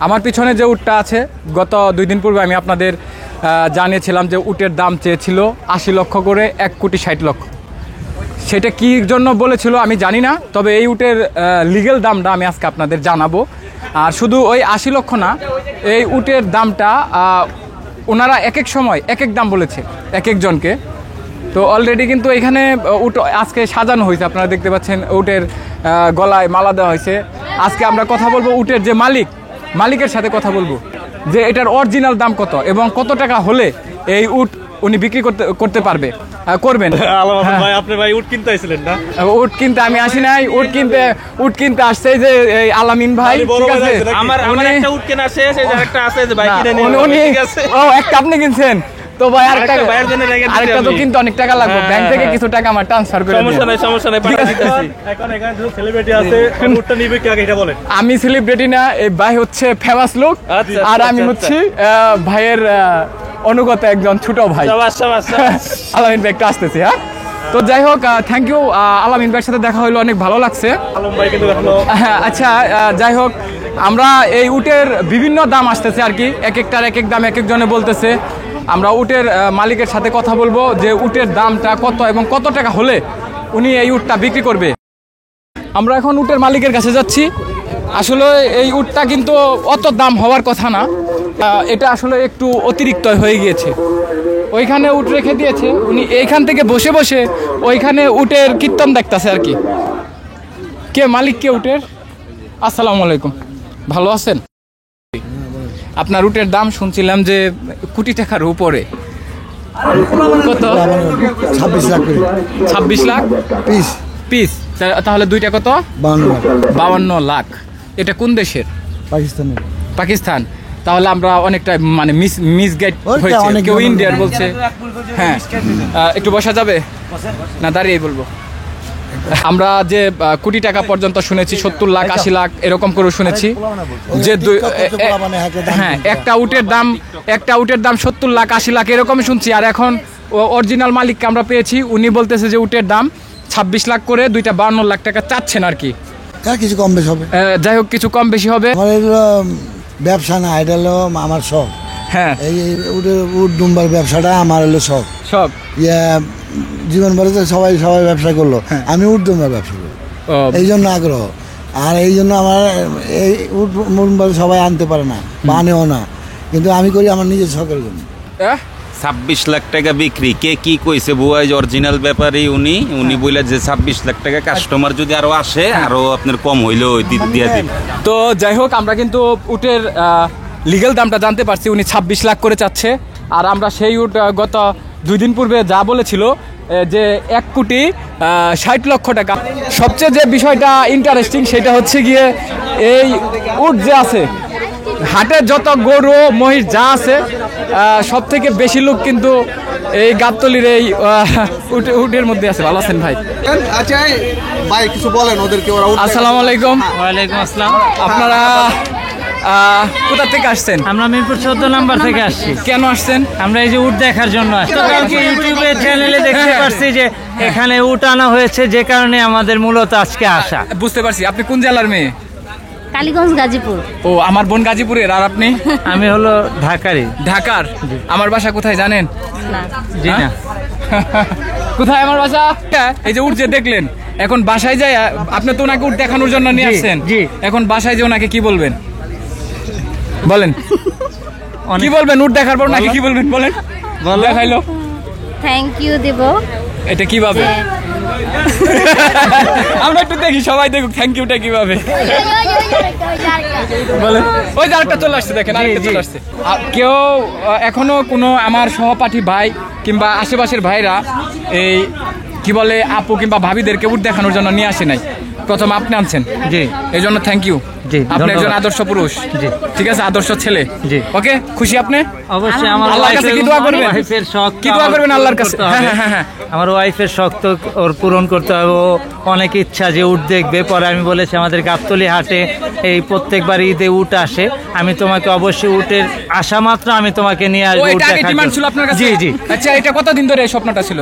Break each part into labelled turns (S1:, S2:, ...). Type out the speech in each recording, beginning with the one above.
S1: আমার পিছনে যে উটটা আছে, গত 2 দিন পূর্বে আমি আপনাদের জানিয়েছিলাম যে উটের দাম চেয়েছিল 80 লক্ষ করে, 1,60,00,000। সেটা কী জন্য বলেছিল আমি জানি না, তবে এই উটের লিগ্যাল দামটা আমি আজকে আপনাদের জানাবো। আর শুধু ওই 80 লক্ষ না, এই উটের দামটা ওনারা এক এক সময় এক এক দাম বলেছে এক একজনকে। তো অলরেডি কিন্তু এখানে উট আজকে সাজানো হয়েছে, আপনারা দেখতে পাচ্ছেন উটের গলায় মালা দেওয়া হয়েছে। আজকে আমরা কথা বলবো উটের যে মালিকের সাথে কথা বলবো যে এটার অরিজিনাল দাম কত এবং কত টাকা হলে এই উট উনি বিক্রি করতে করবেন।
S2: ভাই আপনি ভাই উট কিনতে আইছিলেন না?
S1: উট কিনতে আমি আসি নাই, উট কিনতে আসছে যে এই আলামিন ভাই। ঠিক আছে,
S2: আমার একটা উট কেনা শেষ, এই যে একটা আছে যে ভাই কিনে নিয়ে
S1: উনি ও একটা আপনি কিনছেন তো ভাই আরেকটা তো কিন্তু অনেক টাকা লাগবে, ব্যাংক থেকে কিছু টাকা আমার ট্রান্সফার করে দিন।
S2: সমস্যা নাই পাঠিয়ে দিতেছি। এখন এখানে যে সেলিব্রিটি আছে উটটা নিবে কি আগে এটা বলেন।
S1: আমি সেলিব্রিটি না, এই ভাই হচ্ছে ফেমাস লোক, আর আমি হচ্ছি ভাইয়ের অনুগত একজন ছোট ভাই। আলামিন ভাই একটু আসতেছি। হ্যাঁ, তো যাই হোক, থ্যাংক ইউ। আলামিন ভাইয়ের সাথে দেখা হইলো, অনেক ভালো লাগছে। হ্যাঁ, আচ্ছা, যাই হোক, আমরা এই উটের বিভিন্ন দাম আসতেছে আর কি, এক একটার এক এক দাম এক একজনে বলতেছে। আমরা উটের মালিকের সাথে কথা বলবো যে উটের দামটা কত এবং কত টাকা হলে উনি এই উটটা বিক্রি করবে। আমরা এখন উটের মালিকের কাছে যাচ্ছি। আসলে এই উটটা কিন্তু অত দাম হওয়ার কথা না, এটা আসলে একটু অতিরিক্ত হয়ে গিয়েছে। ওইখানে উট রেখে দিয়েছে, উনি এইখান থেকে বসে বসে ওইখানে উটের কীর্তন দেখতেছে আর কি। কে মালিক, কে উটের? আসসালামু আলাইকুম, ভালো আছেন? আপনার উটের দাম শুনছিলাম যে কোটি টাকার উপরে। কত?
S3: 26 লাখ।
S1: 26 লাখ পিস? তাহলে দুইটা কত? 52 লাখ। এটা কোন দেশের? পাকিস্তান। তাহলে আমরা অনেকটা মানে মিসগাইড হয়েছে, কেউ ইন্ডিয়ার বলছে। হ্যাঁ, একটু বসা যাবে না দাঁড়িয়ে বলবো? আমরা যে কোটি টাকা পর্যন্ত শুনেছি, 70 লাখ 80 লাখ এরকম করে শুনেছি যে হ্যাঁ, একটা উটের দাম 70 লাখ 80 লাখ এরকম শুনছি। আর এখন অরিজিনাল মালিককে আমরা পেয়েছি, উনি বলতেছে যে উটের দাম 26 লাখ করে, দুইটা 52 লাখ টাকা চাচ্ছেন আর কি।
S3: কিছু কম বেশি হবে,
S1: যাই হোক কিছু কম বেশি হবে।
S3: ব্যবসা না, এটা হলো আমার শখ।
S1: হ্যাঁ,
S3: এই উট দুম্বার ব্যবসাটা আমার হলো শখ। জীবন ভরে সবাই ব্যবসা করলো, আমি উট দুম্বার ব্যবসা করবো, এই জন্য আগ্রহ। আর এই জন্য আমার এই উট দুম্বার সবাই আনতে পারে না বা আনেও না, কিন্তু আমি করি আমার নিজের শখের জন্য।
S4: 26 লাখ টাকা বিক্রি, কে কি কইছে বুয়াই অরিজিনাল ব্যাপারী উনি বলে যে 26 লাখ টাকা কাস্টমার যদি আরো আসে আরো আপনার কম হইলেও দিয়ে দিন।
S1: তো যাই হোক, আমরা কিন্তু উটের লিগ্যাল দামটা জানতে পারছি, উনি 26 লাখ করে চাচ্ছে। আর আমরা সেই উট গত 2 দিন পূর্বে যা বলেছিল যে 1,60,00,000 টাকা। সবচেয়ে যে বিষয়টা ইন্টারেস্টিং সেটা হচ্ছে গিয়ে এই উট যে আছে হাটে, যত গরু মহিষ যা আছে সব থেকে বেশি লোক কিন্তু এই গাবতলির এই উটের মধ্যে আছে। ভালো আছেন ভাই?
S5: আচ্ছা ভাই কিছু বলেন ওদেরকে।
S1: আসসালামু আলাইকুম।
S6: ওয়ালাইকুম আসসালাম।
S1: আপনারা কোথা থেকে আসছেন?
S6: আমরা মিরপুর 14 নম্বর থেকে আসছি।
S1: কেন আসছেন?
S6: আমরা এই যে উট দেখার জন্য আসছি। কালকে ইউটিউবে চ্যানেলে দেখতে পাচ্ছি যে এখানে উট আনা হয়েছে, যে কারণে আমাদের মূলত আজকে আসা।
S1: বুঝতে পারছি। আপনি কোন জেলার মেয়ে?
S7: কালীগঞ্জ, গাজীপুর।
S1: ও, আমার বোন গাজীপুরের। আর আপনি?
S6: আমি হলো ঢাকারই।
S1: ঢাকার? আমার বাসা কোথায় জানেন?
S7: না।
S6: জি না।
S1: কোথায় আমার বাসা? এই যে উট যে দেখলেন, এখন বাসায় যায়, আপনি তো ওনাকে উট দেখানোর জন্য নিয়ে আসছেন।
S6: জি।
S1: এখন বাসায় যে ওনাকে কি বলবেন বলেন? কি বলবেন উট দেখার পর নাকি কি বলবেন বলেন? দেখাইলো
S7: থ্যাংক ইউ দেব।
S1: এটা কিভাবে? আমরা একটু দেখি, সবাই দেখুক থ্যাংক ইউটা কিভাবে বলেন। ওই যে আরেকটা চলে আসছে, দেখেন আরেকটা চলে আসছে। কেউ এখনো কোনো আমার সহপাঠী ভাই কিংবা আশেপাশের ভাইরা এই কি বলে আপু কিংবা ভাবিদেরকে উট দেখানোর জন্য নিয়ে আসে নাই, প্রথম আপনি আনছেন।
S6: জি,
S1: এই জন্য থ্যাংক ইউ।
S6: জি,
S1: আপনি একজন আদর্শ পুরুষ।
S6: জি,
S1: ঠিক আছে, আদর্শ ছেলে।
S6: জি,
S1: ওকে, খুশি আপনি?
S6: অবশ্যই। আমার
S1: আল্লাহর কাছে কি দোয়া করবেন?
S6: ওয়াইফের শখ
S1: কি দোয়া করবেন আল্লাহর কাছে? হ্যাঁ,
S6: আমার ওয়াইফের শখ তো ওর পূরণ করতে হবে। ও অনেক ইচ্ছা যে উট দেখবে। পরে আমি বলেছি আমাদের গাবতলী হাটে এই প্রত্যেকবার ঈদে উট আসে, আমি তোমাকে অবশ্যই উটের আশা মাত্র আমি তোমাকে নিয়ে আসবো।
S1: এটা আগে ডিমান্ড ছিল আপনার কাছে?
S6: জি জি।
S1: আচ্ছা, এটা কতদিন ধরে এই স্বপ্নটা ছিল?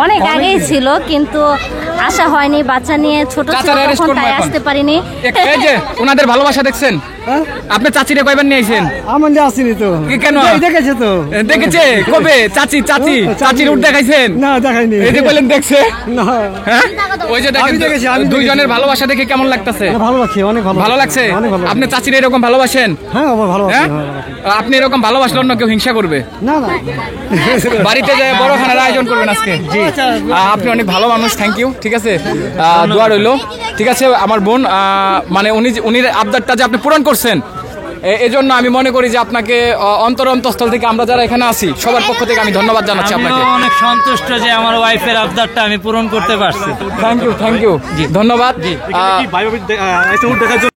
S7: অনেক আগেই ছিল, কিন্তু আশা হয়নি। বাচ্চা নিয়ে ছোট ছিল তখন, তাই আসতে পারিনি।
S1: এই যে ওনাদের ভালোবাসা দেখছেন, আপনি চাচিরে কয়বার নিয়ে আইছেন?
S8: আমার যে আসিনি তো
S1: কেন?
S8: দেখেছে তো
S1: দেখেছে কবে? চাচির উট দেখাইছেন?
S8: না দেখাইনি
S1: এই যে বললেন দেখছে।
S8: না
S1: হ্যাঁ ওই যে দেখেন,
S8: আমি দেখেছি, আমি
S1: দুইজনের ভালোবাসা দেখে কেমন লাগতেছে?
S8: ভালো লাগছে অনেক
S1: ভালো লাগছে?
S8: অনেক ভালো
S1: আপনি চাচির এরকম ভালোবাসেন?
S8: হ্যাঁ আমার ভালো
S1: হ্যাঁ আপনি এরকম ভালোবাসলে অন্য কেউ হিংসা করবে?
S8: না না
S1: বাড়িতে যায় বড় খানার আয়োজন করবেন আজকে। জি আপনি অনেক ভালো মানুষ, থ্যাংক ইউ। ঠিক আছে, দোয়া রইলো। ঠিক আছে আমার বোন, মানে উনি আবদারটা যে আপনি পূরণ করছেন, এজন্য আমি মনে করি যে আপনাকে অন্তরস্থল থেকে আমরা যারা এখানে আছি সবার পক্ষ থেকে আমি ধন্যবাদ জানাচ্ছি আপনাকে।
S6: আমিও অনেক সন্তুষ্ট যে আমার ওয়াইফের আবদারটা আমি পূরণ করতে পারছি।
S1: থ্যাংক ইউ, ধন্যবাদ।
S2: কি ভাই ভাবি এসে উট দেখার জন্য